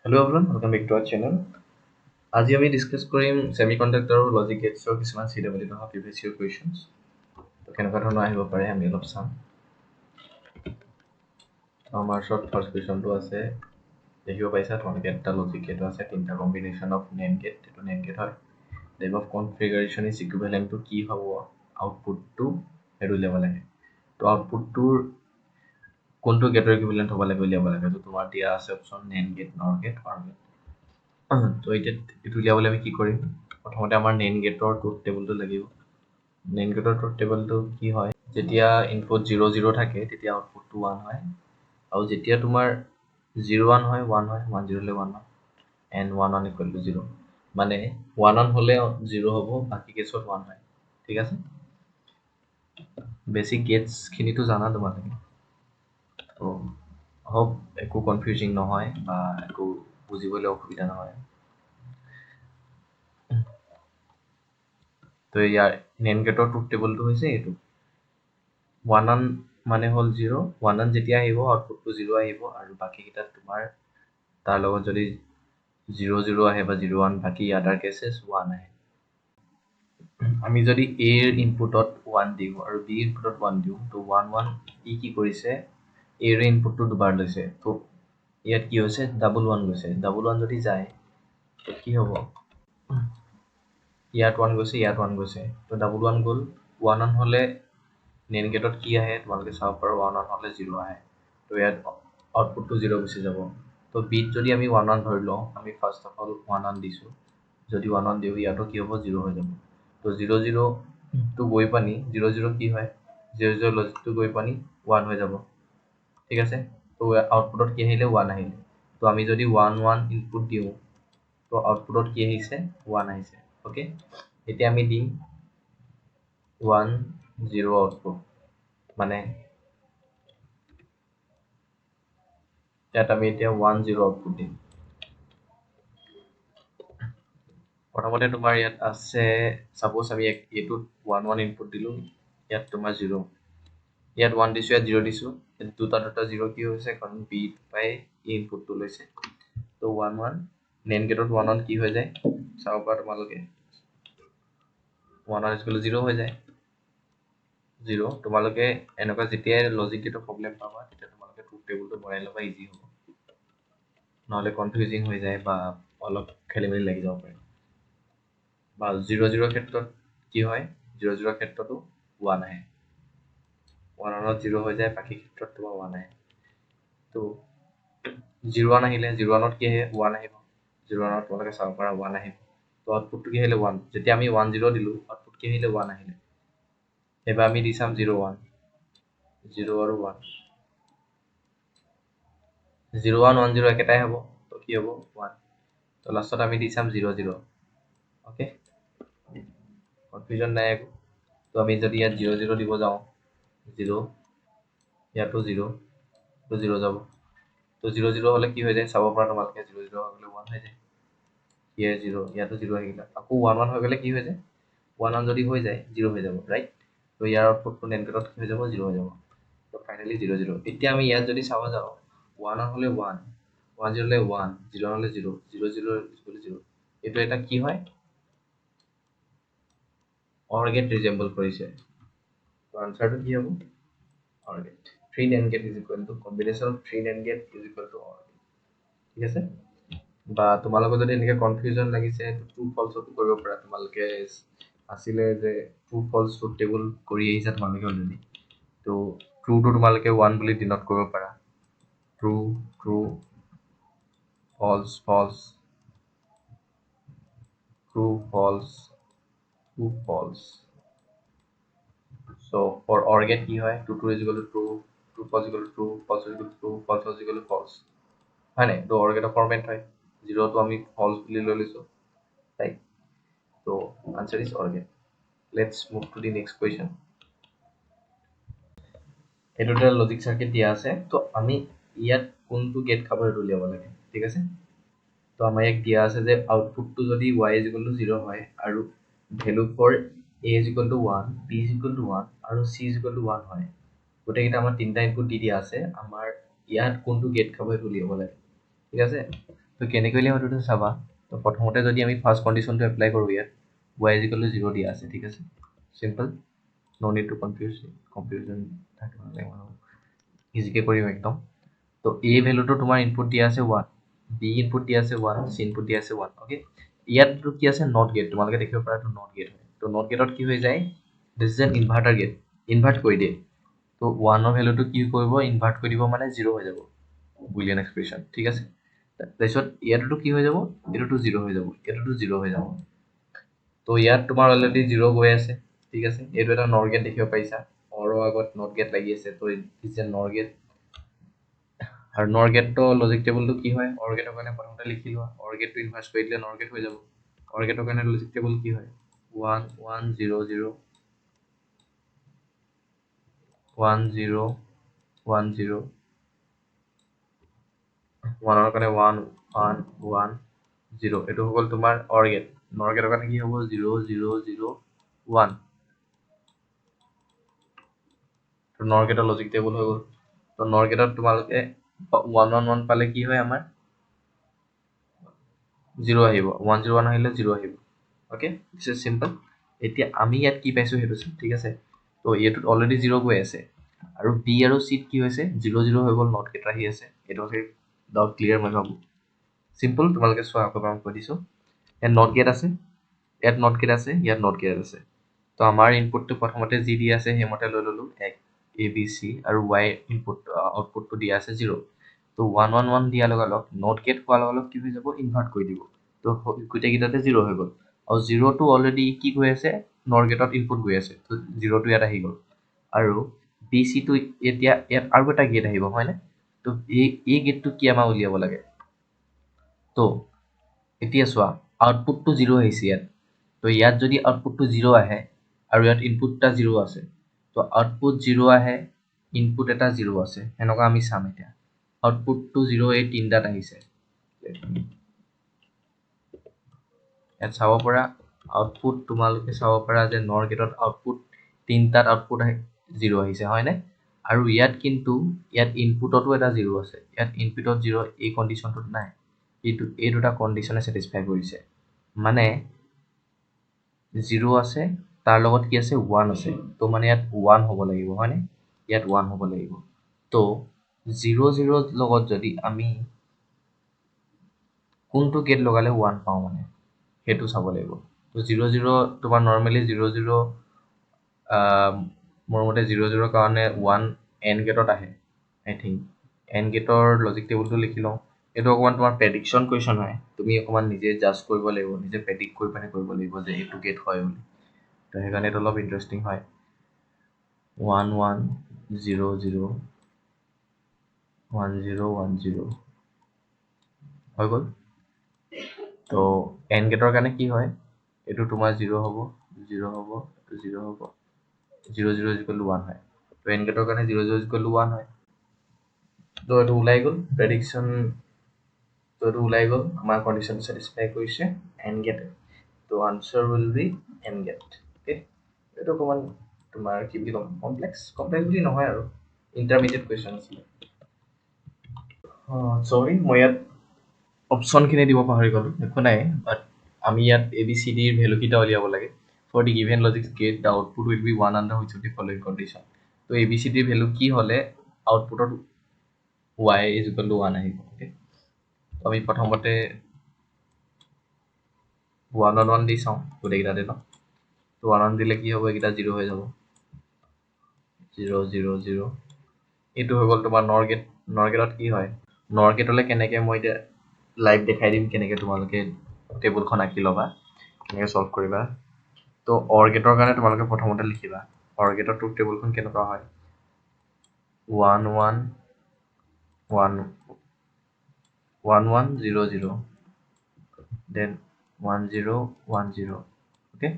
Hello everyone, welcome back to our channel. আজি আমি discuss কৰিম সেমিকন্ডাক্টৰ আৰু লজিক গেটছৰ কিছুমান CWD অহা প্ৰিভিয়াছ ইয়াৰ কুৱেশ্যনছ। তো কেনেকুৱা ধৰণৰ আহিব পাৰে আমি অলপ চাম। আমাৰ ওচৰত ফাৰ্ষ্ট কুৱেশ্যনটো আছে, দেখিব পাইছা তোমালোকে এটা লজিক গেট আছে, তিনিটা কম্বিনেশ্যন অফ নেণ্ড গেট, এইটো নেণ্ড গেট হয়। Type of configuration is equivalent to কি হ'ব আউটপুটটো সেইটো উলিয়াব লাগে। তো আউটপুটটোৰ কোনটো গেটৰ ইকুইভেলেণ্ট হ'ব লাগে উলিয়াব লাগে। তো তোমাৰ দিয়া আছে অপশ্যন নেণ্ড গেট, নৰ গেট, অৰ গেট। তো এতিয়া এইটো উলিয়াবলৈ আমি কি কৰিম, প্ৰথমতে আমাৰ নেন গেটৰ ট্ৰুথ টেবুলটো লাগিব। নেন গেটৰ ট্ৰুথ টেবুলটো কি হয়, যেতিয়া ইনপুট 0 0 থাকে তেতিয়া আউটপুটটো 1 হয়, আৰু যেতিয়া তোমাৰ 0 1 হয় 1 হয়, 1 0 হ'লে 1 হয়, এণ্ড 1 1 ইকুৱেল টু 0, মানে 1 1 হ'লে 0 হ'ব, বাকী কেছত 1 হয়। ঠিক আছে, বেছিক গেটছখিনিতো জানা তোমালোকে, তো হোপ একো কনফিউজিং নহয় বা একো বুজিবলৈ অসুবিধা নহয়। তো ইয়াৰ নেন গেটৰ ট্ৰুথ টেবুলটো হৈছে এইটো। 1 1 মানে হ'ল 0, 1 1 যেতিয়া আহিব আউটপুটটো 0 আহিব, আৰু বাকীকেইটাত তোমাৰ তাৰ লগত যদি 0 0 আহে বা 0 1, বাকী আদাৰ কেছেছ 1 আহে। আমি যদি এৰ ইনপুটত 1 দিওঁ আৰু বি ইনপুটত 1 দিওঁ, তো 1 1 ই কি কৰিছে, এৰ ইনপুটটো দুবাৰ লৈছে, তো ইয়াত কি হৈছে ডাবল 1 গৈছে। ডাবল 1 যদি যায় তো কি হ'ব, ইয়াত 1 গৈছে, ইয়াত 1 গৈছে, তো ডাবল 1 গ'ল। 1 1 হ'লে নেন গেটত কি আহে তোমালোকে চাব পাৰো, 1 1 হ'লে 0 আহে, তো ইয়াত আউটপুটটো 0 গুচি যাব। তো বিট যদি আমি 1 1 ধৰি লওঁ, আমি ফাৰ্ষ্ট অফ অল 1 1 দিছোঁ, যদি 1 1 দিওঁ ইয়াতো কি হ'ব 0 হৈ যাব। তো 0 0 টো গৈ পানি 0 0 কি হয়, 0 0 লজিকটো গৈ পানি 1 হৈ যাব। ঠিক আছে, তো আউটপুটত কি আহিলে 1 আহিলে। তো আমি যদি 1 1 ইনপুট দিওঁ, তো আউটপুটত কি আহিছে 1 আহিছে। অ'কে, এতিয়া আমি দিম 1 0 আউটপুট, মানে ইয়াত আমি এতিয়া 1 0 আউটপুট দিম। প্ৰথমতে তোমাৰ ইয়াত আছে, ছাপোজ আমি এইটোত 1 1 ইনপুট দিলোঁ, ইয়াত তোমাৰ 0, ইয়াত 1 দিছোঁ, ইয়াত 0 দিছোঁ, দুটা 0 কি হৈছে, কাৰণ বি পাই ইনপুটটো লৈছে। তো 1 1 নেন গেটত 1 1 কি হৈ যায় চাব পাৰা তোমালোকে, 1 1 ইকুৱেল 0 হৈ যায়। 0, তোমালোকে এনেকুৱা যেতিয়াই লজিক গেটৰ প্ৰব্লেম পাবা তেতিয়া তোমালোকে ট্ৰুথ টেবুলটো বনাই ল'বা, ইজি হ'ব, নহ'লে কনফিউজিং হৈ যায় বা অলপ খেলি মেলি লাগি যাব পাৰে। বা 0 0 ক্ষেত্ৰত কি হয়, 0 0 ক্ষেত্ৰতো 1 আহে, 1 1 0 হৈ যায়, বাকী ক্ষেত্ৰত তোমাৰ 1 আহে। তো 0 1 আহিলে 0 1 কি আহে 1 আহিব, 0 1 তোমালোকে চাব পাৰা 1 আহিব। তো আউটপুটটো কি আহিলে 1, যেতিয়া আমি 1 0 দিলোঁ আউটপুট কি আহিলে 1 আহিলে। এবাৰ আমি দি চাম 0 1, 0 আৰু 1, 0 1 1 0 একেটাই হ'ব, তো কি হ'ব 1। তো লাষ্টত আমি দি চাম 0 0। অ'কে, কনফিউজন নাই একো। তো আমি যদি ইয়াত 0 0 দিব যাওঁ, 0, ইয়াতো 0, তো 0 যাব। তো 0 0 হ'লে কি হৈ যায় চাব পাৰা তোমালোকে, 0 0 হৈ গ'লে 1 হৈ যায়, ইয়াৰ 0, ইয়াতো 0 আহি গ'ল। আকৌ 1 1 হৈ গ'লে কি হৈ যায়, 1 1 যদি হৈ যায় 0 হৈ যাব, ৰাইট। তো ইয়াৰ আউটপুটটো নেন গেটত কি হৈ যাব 0 হৈ যাব। তো ফাইনেলি 0 0। এতিয়া আমি ইয়াত যদি চাব যাওঁ, 1 1 হ'লে 1, 1 0 হ'লে 1, 0 হ'লে 0, 0 0 0, এইটো এটা কি হয়, অৰ গেট ৰিজেম্বল কৰিছে। তো আনচাৰটো কি হ'ব, অৰ gate. 3 NAND gate is equal to combination of 3 NAND gate is equal to OR gate। ঠিক আছে, বা তোমালোকৰ যদি এনেকৈ কনফিউজন লাগিছে ট্ৰু ফল্ছতো কৰিব পাৰা। তোমালোকে আছিলে যে ট্ৰু ফল্ছ ট্ৰুথ টেবুল কৰি আহিছা তোমালোকে অলৰেডি, তো ট্ৰুটো তোমালোকে 1 বুলি ডিনট কৰিব পাৰা, true true, false false, true false, true false. So for OR gate কি হয়, true is equal to true, true false equal to true, false is equal to true, false is equal to false, হয় নাই? তো OR gate format হয়, 0 টো আমি false বুলি লৈ লৈছোঁ, right? So answer is OR gate. Let's move to the next question. এইটো এটা লজিক সাৰ্কিট দিয়া আছে, তো আমি ইয়াত কোনটো গেট খাব সেইটো উলিয়াব লাগে। ঠিক আছে, তো আমাৰ ইয়াক দিয়া আছে যে আউটপুটটো যদি y is equal to 0 হয় আৰু value for a is equal to 1, b is equal to 1 আৰু c is equal to 1 হয়, গোটেইকেইটা আমাৰ তিনিটা ইনপুট দি দিয়া আছে, আমাৰ ইয়াত কোনটো গেট খাব সেইটো উলিয়াব লাগে। ঠিক আছে, তো তো কেনেকৈ উলিয়াম এইটো চাবা তো প্ৰথমতে যদি আমি ফাৰ্ষ্ট কণ্ডিশ্যনটো এপ্লাই কৰোঁ ইয়াত y is equal to 0 দিয়া আছে ঠিক আছে simple no need to confusion থাকিব নালাগে ইজিকে কৰিম একদম তো a ভ্যালুটো তোমাৰ ইনপুট দিয়া আছে 1 b ইনপুট দিয়া আছে 1 c ইনপুট দিয়া আছে 1 ওকে ইয়াতটো কি আছে নট গেট তোমালোকে দেখিব পাৰা তো নট গেট হয় তো নট গেটত কি হৈ যায় this is an inverter gate invert কৰি দিয়ে তো 1 ৰ ভ্যালুটো কি কৰিব ইনভাৰ্ট কৰি দিব মানে 0 হৈ যাব বুলিয়ান এক্সপ্ৰেছন ঠিক আছে তাৰপিছত ইয়াতটো কি হৈ যাব এটোটো 0 হৈ যাব এটোটো 0 হৈ যাব তো ইয়াত তোমাৰ অলৰেডি 0 গৈ আছে ঠিক আছে এইটো এটা নট গেট দেখিব পাইছা অৰৰ আগত নট গেট লাগি আছে তো ইজ এ নট গেট আৰু নট গেটটো লজিক টেবলটো কি হয় অৰ গেটৰ কাৰণে প্ৰথমতে লিখি লোৱা অৰ গেটটো ইনভাৰ্স কৰি দিলে নট গেট হৈ যাব অৰ গেটৰ কাৰণে লজিক টেবল কি হয় 1 1 0 0 1 0 1 0 1 ৰ কাৰণে 1 1 1 0 এটো হ'ল তোমাৰ অৰ গেট নট গেটৰ কাৰণে কি হ'ব 0 0 0 1 তো নট গেটৰ লজিক টেবল হৈ গ'ল তো নট গেটত তোমালোকে 1 1 1 পালে কি হয় আমাৰ 0 আহিব 1 0 1 আহিলে 0 আহিব ওকে দিস ইজ সিম্পল এতিয়া আমি ইয়াত কি পাইছো হেতু ঠিক আছে তো এটোত অলৰেডি 0 গৈ আছে আৰু b আৰু c কি হৈছে 0 0 হৈ গ'ল নট গেট আহি আছে এটো হৈছে ডাউট ক্লিয়াৰ মই ভাবো সিম্পল তোমালোকে চোৱা আকৌ মই কৈ দিছো ইয়াত নট গেট আছে ইয়াত নট গেট আছে ইয়াত নট গেট আছে তো আমাৰ ইনপুটটো প্ৰথমতে যি দি আছে হেমতে লৈ ললো a b c আৰু y ইনপুট আউটপুটটো দিয়া আছে 0 তো 1 1 1 দিয়া লগালগ নট গেট হোৱাৰ লগালগ কি হৈ যাব ইনভাৰ্ট কৰি দিব তো গোটেইকেইটাতে 0 হৈ গ'ল আৰু 0 টো অলৰেডি কি গৈ আছে নট গেটত ইনপুট গৈ আছে তো 0 টো ইয়াত আহি গ'ল আৰু বি চি টো এতিয়া ইয়াত আৰু এটা গেট আহিব হয়নে তো এই গেটটো কি আমাৰ উলিয়াব লাগে তো এতিয়া চোৱা আউটপুটটো 0 আহিছে ইয়াত তো ইয়াত যদি আউটপুটটো 0 আহে আৰু ইয়াত ইনপুট এটা 0 আছে তো আউটপুট 0 আহে ইনপুট এটা 0 আছে এনেকুৱা আমি চাম এতিয়া আউটপুটটো 0 এই তিনটাত আহিছে ইয়াত চাব পৰা আউটপুট তোমালোকে চাব পৰা যে নট গেটত আউটপুট তিনটাত আউটপুট 0 আহিছে হয়নে আৰু ইয়াত কিন্তু ইয়াত ইনপুটতো এটা 0 আছে ইয়াত ইনপুটত 0 এই কন্ডিশনটোত নাই এই দুটা কন্ডিশনে স্যাটিসফাই কৰিছে মানে 0 আছে তাৰ লগত কি আছে 1 আছে তো মানে ইয়াত 1 হ'ব লাগিব হয়নে ইয়াত 1 হ'ব লাগিব তো 0 0 লগত যদি আমি কোনটো গেট লগালে 1 পাওঁ মানে হেতু চাব লাগিব তো 0 0 তোমাৰ নৰমালি 0 0 মোৰ মতে 0 0 কাৰণে 1 এন গেটত আহে আই থিংক এন গেটৰ লজিক টেবলটো লিখি লওঁ এটো অকমান তোমাৰ প্ৰেডিকশন কোৱেশ্চন হয় তুমি অকমান নিজে জাজ কৰিব লাগিব নিজে প্ৰেডিক্ট কৰি পানে কৰিব লাগিব যে এটো গেট হয় বুলি তো হেকাৰণে এটো অলপ ইন্টাৰেষ্টিং হয় 1 1 0 0 1 0 1 0 হৈ গ'ল তো এন গেটৰ কাৰণে কি হয় এটো তোমাৰ 0 হ'ব 0 হ'ব 0 হ'ব 0 0 1 হয় তো এন গেটৰ কাৰণে 0 0 1 হয় তো এটো ওলাই গ'ল প্ৰেডিকশন তো এটো ওলাই গ'ল আমাৰ কন্ডিশন স্যাটিসফাই কৰিছে এন গেট তো answer will be AND gate okay এটো অকমান তোমাৰ কি বুলি কম কমপ্লেক্স বুলি নহয় আৰু ইন্টাৰমিডিয়েট কোৱেশ্চন আছিল সৰি মই ইয়াত অপশনখিনি দিব পাহৰি গ'লো একো নাই বাট আমি ইয়াত এ বি চি ডিৰ ভ্যালু কিটা উলিয়াব লাগে for the given logic gate the output will be 1 under which of the following condition তো এ বি চি ডিৰ ভ্যালু কি হলে আউটপুটত y is equal to 1 আহিব ওকে তো আমি প্ৰথমতে 1 on 1 দি চাওঁ গোটেইকেইটাতে ন তো 1 on দিলে কি হ'ব এইকেইটা 0 হৈ যাব 0 0 0 এইটো হৈ গ'ল তোমাৰ নট গেটত কি হয় নট গেটলে কেনেকে মই এতিয়া লাইভ দেখাই দিম কেনেকে তোমালোকে টেবুলখন আঁকি ল'বা কেনেকে সলভ কৰিবা তো অৰ গেটৰ কাৰণে তোমালোকে প্ৰথমতে লিখিবা অৰ গেটৰ ট্ৰুথ টেবুলখন কেনেকুৱা হয় 1 1 1 1 1 0 0 then 1 0 1 0 okay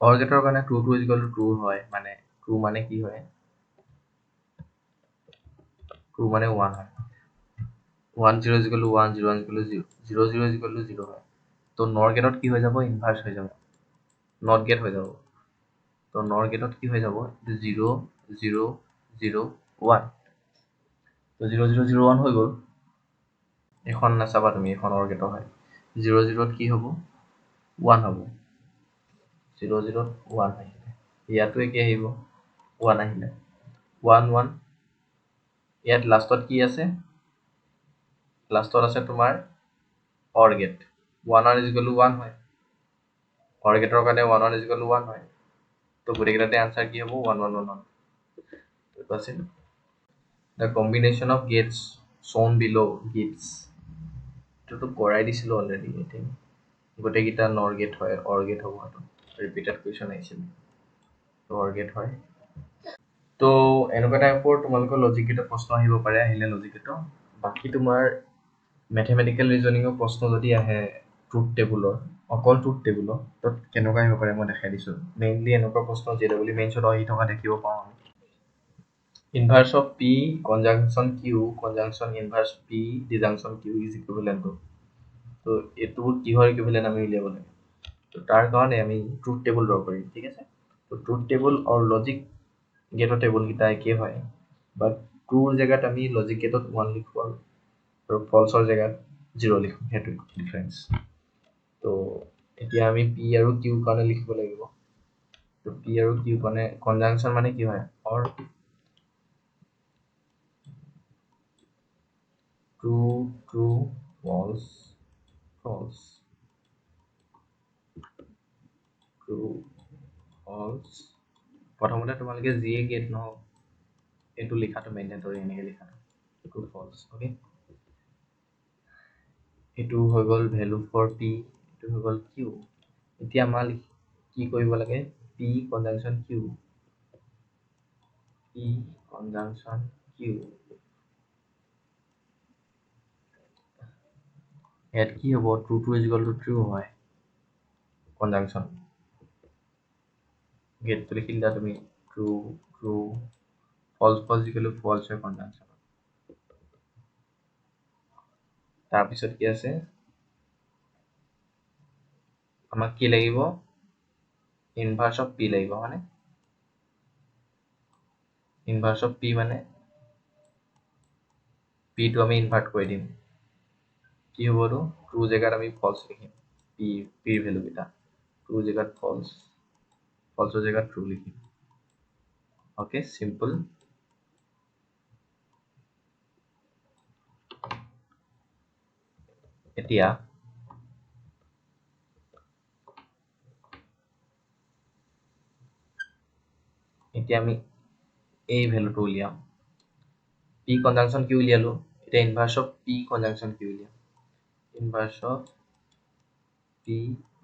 অৰ গেটৰ কাৰণে true to is equal to true হয় মানে ট্ৰু মানে কি হয় ট্ৰু মানে 1 হয় 1 0 is equal to 1 0 1 is equal to 0 0 0 is equal to 0 হয় তো নট গেটত কি হৈ যাব ইনভার্স হৈ যাব নট গেট হৈ যাব তো নট গেটত কি হৈ যাব 0 0 0 1 তো 0 0 0 1 হৈ গ'ল এখন নাচাবা তুমি, এখন অৰ গেটৰ হয়। 0 0 কি হ'ব 1 হ'ব, 0 0 1 আহিলে, ইয়াতো একে আহিব 1 আহিলে 1 1, ইয়াত লাষ্টত কি আছে, লাষ্টত আছে তোমাৰ অৰ গেট, 1 1 is equal to 1 হয়, অৰ গেটৰ কাৰণে 1 1 is equal to 1 হয়, তো গোটেইকেইটাতে আনসাৰ কি হ'ব 1 1 1 1। এইটো আছিল the combination of gates shown below gives, এইটোতো কৰাই দিছিলোঁ অলৰেডি, এতিয়া গোটেইকেইটা নৰ গেট হয়, অৰ গেট হ'ব, এইটো ৰিপিটেড কুৱেশ্যন আহিছিল, অৰ গেট হয়। তো এনেকুৱা টাইপৰ তোমালোকৰ লজিক গেটৰ প্ৰশ্ন আহিব পাৰে, আহিলে লজিক গেটৰ। বাকী তোমাৰ মেথমেটিকেল ৰিজনিঙৰ প্ৰশ্ন যদি আহে ট্ৰুথ টেবুলৰ, অকল ট্ৰুথ টেবুলৰ, তাত কেনেকুৱা আহিব পাৰে মই দেখাই দিছোঁ। মেইনলি এনেকুৱা প্ৰশ্ন JEE মেইনছত আহি থকা দেখিব পাওঁ আমি। Inverse of p conjunction q conjunction inverse p disjunction q is equivalent to, তো এইটো কিহৰ ইকুইভেলেণ্ট আমি উলিয়াব লাগে। তো তাৰ কাৰণে আমি ট্ৰুথ টেবুল ড্ৰ কৰিম, ঠিক আছে। তো ট্ৰুথ টেবুল আৰু লজিক গেটৰ টেবুলকেইটা একেই হয়, বাট ট্ৰুৰ জেগাত আমি লজিক গেটত 1 লিখোঁ আৰু ফলছৰ জেগাত 0 লিখোঁ, সেইটো ডিফাৰেঞ্চ। তো এতিয়া আমি পি আৰু কিউ কাৰণে লিখিব লাগিব। তো পি আৰু কিউ কাৰণে কনজাংচন মানে কি হয়, অৰ ট্ৰু ট্ৰু ফলছ ফলছ, ট্ৰু ফলছ। প্ৰথমতে তোমালোকে যিয়ে গেট নহওক এইটো লিখাটো মেণ্ডেটৰী, এনেকৈ লিখাটো ট্ৰু ফলছ, অ'কে। এইটো হৈ গ'ল ভেলু ফৰ পি, এইটো হৈ গ'ল কিউ। এতিয়া আমাৰ কি কৰিব লাগে, p conjunction q, p conjunction q, ইয়াত কি হ'ব, true to is equal to true হয় কনজাংচন, গেটটো লিখি দিলা তুমি, true true false false equal to false হয় কনজাংচন। তাৰপিছত কি আছে, আমাক কি লাগিব, ইনভাৰ্স অফ পি লাগিব, মানে ইনভাৰ্স অফ পি মানে পিটো আমি ইনভাৰ্ট কৰি দিম, কি হ'ব এইটো, ট্ৰু জেগাত আমি ফলছ লিখিম, পিৰ ভেলুকেইটা ট্ৰু জেগাত ফলছ, ফলছৰ জেগাত ট্ৰু লিখিম, অ'কে চিম্পল। এতিয়া আমি এই ভেলুটো উলিয়াম, পি কনজাংচন কিউ উলিয়ালো, এতিয়া ইনভাৰ্স অফ পি কনজাংচন কিউ উলিয়াম, ইনভাৰ্স of p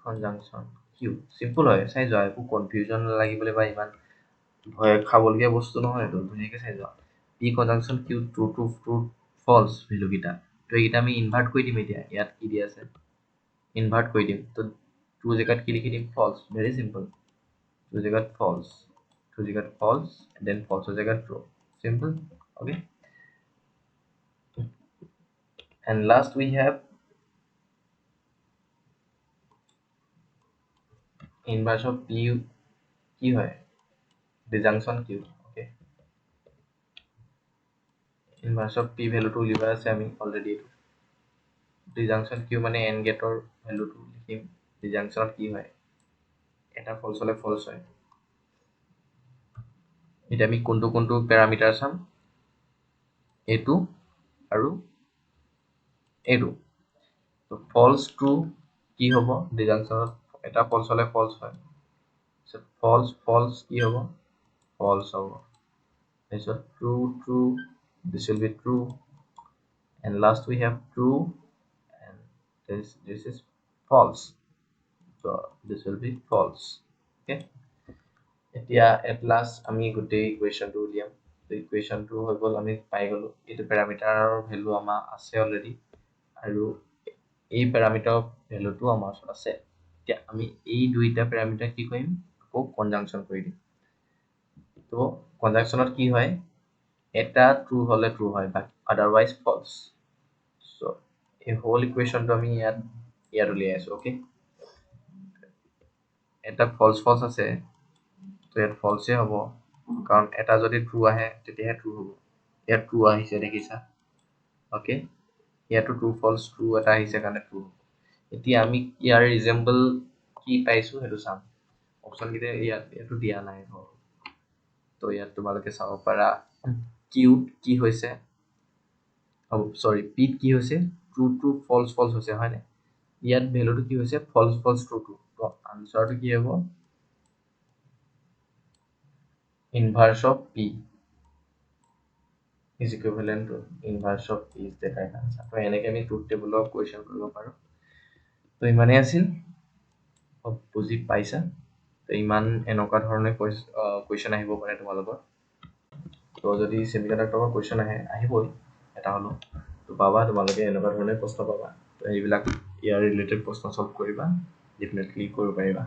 conjunction Q, simple হয়, চাই যোৱা, একো কনফিউজন নালাগিবলৈ বা ইমান ভয় খাবলগীয়া বস্তু নহয়, এইটো ধুনীয়াকৈ চাই যোৱা। P conjunction q true to true false ভেলুকেইটা, তো এইকেইটা আমি ইনভাৰ্ট কৰি দিম। এতিয়া ইয়াত কি দি আছে, ইনভাৰ্ট কৰি দিম, তো ট্ৰু জেগাত কি লিখি দিম, ফলছ, ভেৰি চিম্পল, ট্ৰু জেগাত ফলছ, ট্ৰু জেগাত ফলছ, দেন ফলছৰ জেগাত true, simple, okay. And last we have inverse of p কি হয়, disjunction q, okay. Inverse of p ভেলুটো উলিওৱা আছে আমি অলৰেডি, ডিজাংচন কিউ মানে এন গেটৰ ভেলুটো লিখিম, ডিজাংচনত কি হয়, এটা ফলছ হ'লে ফলছ হয়। এতিয়া আমি কোনটো কোনটো পেৰামিটাৰ চাম, এইটো আৰু এইটো। তো ফলছ ট্ৰু কি হ'ব, ডিজাংচনত এটা ফলছ হ'লে ফলছ হয়, ফলছ ফলছ কি হ'ব, ফলছ হ'ব, তাৰপিছত true true, this will be true, and last we have true, and this is false, so this will be false, okay. এতিয়া at last আমি গোটেই ইকুৱেশ্যনটো উলিয়াম, তো ইকুৱেশ্যনটো হৈ গ'ল, আমি পাই গ'লো এইটো পেৰামিটাৰৰ ভেলু আমাৰ আছে অলৰেডি, আৰু এই পেৰামিটাৰৰ ভেলুটো আমাৰ ওচৰত আছে। এতিয়া আমি এই দুইটা পেৰামিটাৰ কি কৰিম, আকৌ কনজাংচন কৰি দিম। তো কনজাংচনত কি হয়, এটা ট্ৰু হ'লে ট্ৰু হয়, বাট আদাৰৱাইজ ফলছ। চ' এই হোল ইকুৱেশ্যনটো আমি ইয়াত উলিয়াই আছোঁ, অ'কে। এটা ফলছ ফলছ আছে, তো ইয়াত ফলছে হ'ব, কাৰণ এটা যদি ট্ৰু আহে তেতিয়াহে ট্ৰু হ'ব, ইয়াত ট্ৰু আহিছে দেখিছা, অ'কে। ইয়াতো ট্ৰু ফলছ ট্ৰু এটা আহিছে কাৰণে ট্ৰু এতিয়া আমি ইয়াৰ ৰিজেম্বল কি পাইছোঁ সেইটো চাম অপশ্যনকেইটা ইয়াতো দিয়া নাই তো ইয়াত তোমালোকে চাব পাৰা কিউত কি হৈছে পিত কি হৈছে ট্ৰু ট্ৰু ফলছ ফলছ হৈছে হয়নে ইয়াত ভেলুটো কি হৈছে ফলছ ফলছ ট্ৰু ট্ৰু তো আনচাৰটো কি হ'ব inverse of p is equivalent to inverse of p is the right answer তো এনেকৈ আমি ট্ৰুথ টেবুলৰ কুৱেশ্যন কৰিব পাৰোঁ তো ইমানেই আছিল বুজি পাইছা তো ইমান এনেকুৱা ধৰণে কুৱেশ্যন আহিব পাৰে তোমালোকৰ তো যদি ছেমিকণ্ডাক্টৰৰ কুৱেশ্যন আহিবই এটা হ'লেও তো পাবা তোমালোকে এনেকুৱা ধৰণে প্ৰশ্ন পাবা তো এইবিলাক ইয়াৰ ৰিলেটেড প্ৰশ্ন সলভ কৰিবা ডেফিনেটলি কৰিব পাৰিবা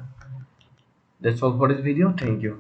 That's all for this video. Thank you.